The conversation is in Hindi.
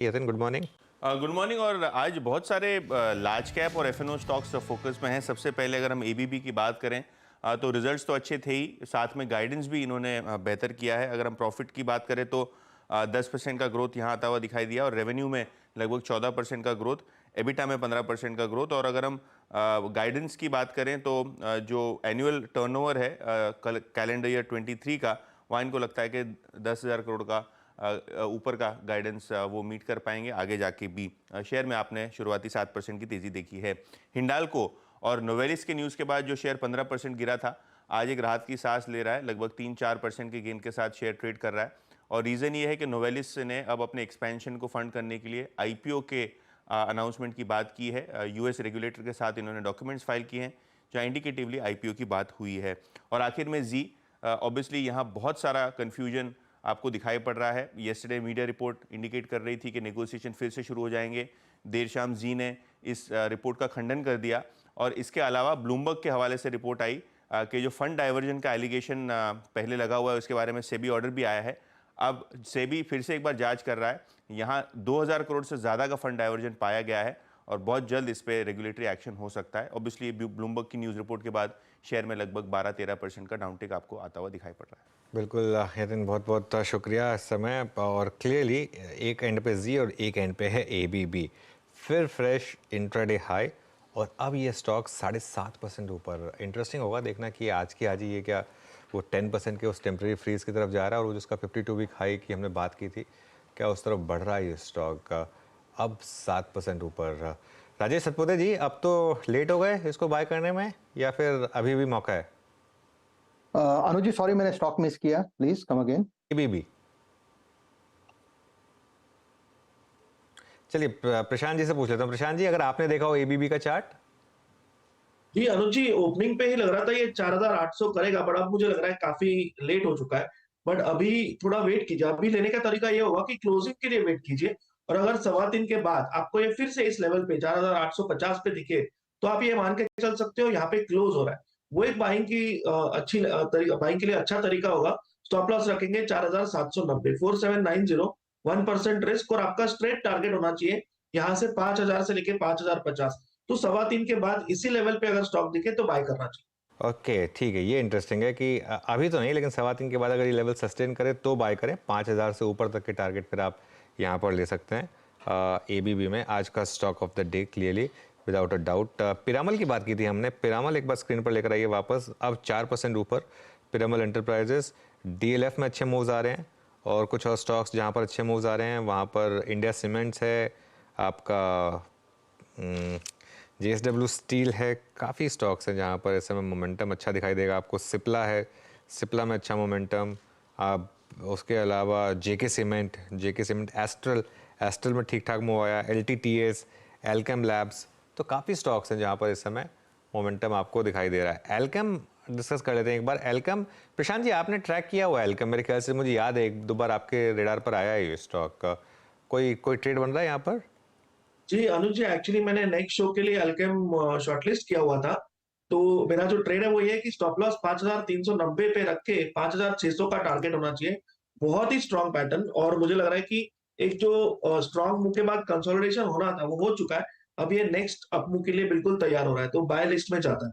Yatin, good morning. Good morning. और आज बहुत सारे लार्ज कैप और एफएनओ स्टॉक्स फोकस में हैं। सबसे पहले अगर हम एबीबी की बात करें तो रिजल्ट्स तो अच्छे थे ही, साथ में गाइडेंस भी इन्होंने बेहतर किया है। अगर हम प्रॉफिट की बात करें तो 10% का ग्रोथ यहाँ आता हुआ दिखाई दिया और रेवेन्यू में लगभग 14% का ग्रोथ, एबिटा में 15% का ग्रोथ। और अगर हम गाइडेंस की बात करें तो जो एनुअल टर्नओवर है कैलेंडर ईयर 23 का, वहाँ इनको लगता है कि 10,000 करोड़ का ऊपर का गाइडेंस वो मीट कर पाएंगे आगे जाके भी। शेयर में आपने शुरुआती 7% की तेजी देखी है। हिंडाल्को और नोवेलिस के न्यूज़ के बाद जो शेयर 15% गिरा था, आज एक राहत की सांस ले रहा है। लगभग 3-4% के गेन के साथ शेयर ट्रेड कर रहा है। और रीज़न ये है कि नोवेलिस ने अब अपने एक्सपेंशन को फंड करने के लिए आईपीओ के अनाउंसमेंट की बात की है। यूएस रेगुलेटर के साथ इन्होंने डॉक्यूमेंट्स फाइल किए हैं जहाँ इंडिकेटिवली आईपीओ की बात हुई है। और आखिर में जी, ऑब्वियसली यहाँ बहुत सारा कन्फ्यूजन आपको दिखाई पड़ रहा है। येस्टरडे मीडिया रिपोर्ट इंडिकेट कर रही थी कि नेगोशिएशन फिर से शुरू हो जाएंगे। देर शाम जी ने इस रिपोर्ट का खंडन कर दिया। और इसके अलावा ब्लूमबर्ग के हवाले से रिपोर्ट आई कि जो फंड डाइवर्जन का एलिगेशन पहले लगा हुआ है उसके बारे में सेबी ऑर्डर भी आया है। अब सेबी फिर से एक बार जांच कर रहा है। यहाँ 2000 करोड़ से ज़्यादा का फंड डाइवर्जन पाया गया है और बहुत जल्द इस पर रेगुलेटरी एक्शन हो सकता है। ऑब्वियसली ब्लूमबर्ग की न्यूज़ रिपोर्ट के बाद शेयर में लगभग 12-13% का डाउनटेक आपको आता हुआ दिखाई पड़ रहा है। बिल्कुल यतिन, बहुत बहुत शुक्रिया इस समय। और क्लियरली एक एंड पे जी और एक एंड पे है एबीबी। फिर फ्रेश इंट्राडे हाई और अब ये स्टॉक 7.5% ऊपर। इंटरेस्टिंग होगा देखना कि आज ही ये क्या वो 10% के उस टेम्प्रेरी फ्रीज की तरफ जा रहा है और वो जिसका 52 वीक हाई की हमने बात की थी, क्या उस तरफ बढ़ रहा है ये स्टॉक का। अब 7% ऊपर। राजेश सतपुते जी, अब तो लेट हो गए इसको बाय करने में या फिर अभी भी मौका है? अनुज जी, सॉरी मैंने स्टॉक मिस किया, प्लीज कम अगेन। एबीबी। चलिए प्रशांत जी से पूछ लेता हूँ। प्रशांत जी, अगर आपने देखा हो एबीबी का चार्ट। जी अनुज जी, ओपनिंग पे ही लग रहा था ये 4800 करेगा, बट अब मुझे लग रहा है काफी लेट हो चुका है। बट अभी थोड़ा वेट कीजिए। अभी लेने का तरीका ये होगा कि क्लोजिंग के लिए वेट कीजिए और अगर 3:15 के बाद आपको ये फिर से इस लेवल पे 4850 पे दिखे तो आप ये मान के चल सकते हो यहाँ पे क्लोज हो रहा है। वो एक बाइंग की बाइंग के लिए अच्छा तरीका होगा। स्टॉप लॉस रखेंगे 4790, 4790, 1% रिस्क और आपका स्ट्रेट टारगेट होना चाहिए यहाँ से 5000 से लेके 5050। तो 3:15 के बाद इसी लेवल पे अगर स्टॉक दिखे तो बाय करना चाहिए। ओके, ठीक है। ये इंटरेस्टिंग है कि अभी तो नहीं, लेकिन 3:15 के बाद अगर ये लेवल सस्टेन करे तो बाय करें। 5000 से ऊपर तक के टारगेट फिर आप यहाँ पर ले सकते हैं एबीबी में। आज का stock of the day clearly without a doubt. Piramal की बात की थी हमने। पिरामल एक बार स्क्रीन पर लेकर आइए वापस। अब 4% ऊपर पिरामल एंटरप्राइजेस। डीएलएफ में अच्छे मूव्स आ रहे हैं और कुछ और स्टॉक्स जहाँ पर अच्छे मूव्स आ रहे हैं वहाँ पर इंडिया सीमेंट्स है, आपका जेएसडब्ल्यू स्टील है। काफ़ी स्टॉक्स हैं जहाँ पर इस समय मोमेंटम अच्छा दिखाई देगा आपको। सिप्ला है, सिप्ला में अच्छा मोमेंटम। आप उसके अलावा जेके सीमेंट, एस्ट्रल में ठीक ठाक मूव आया। एलटीटीएस, एल्केम लैब्स, तो काफ़ी स्टॉक्स हैं जहाँ पर इस समय मोमेंटम आपको दिखाई दे रहा है। एल्केम डिस्कस कर लेते हैं एक बार। एल्केम, प्रशांत जी आपने ट्रैक किया हुआ है एल्केम, मेरे ख्याल से मुझे याद है 1-2 बार आपके रेडार पर आया है ये स्टॉक का। कोई ट्रेड बन रहा है यहाँ पर? जी अनुज जी, एक्चुअली मैंने नेक्स्ट शो के लिए अल्केम शॉर्टलिस्ट किया हुआ था। तो मेरा जो ट्रेड है वो ये है कि स्टॉप लॉस 5390 पे रख के 5600 का टारगेट होना चाहिए। बहुत ही स्ट्रांग पैटर्न और मुझे लग रहा है कि एक जो स्ट्रांग मूव के बाद कंसोलिडेशन होना था वो हो चुका है। अब ये नेक्स्ट अप मूव के लिए बिल्कुल तैयार हो रहा है, तो बाय लिस्ट में जाता है।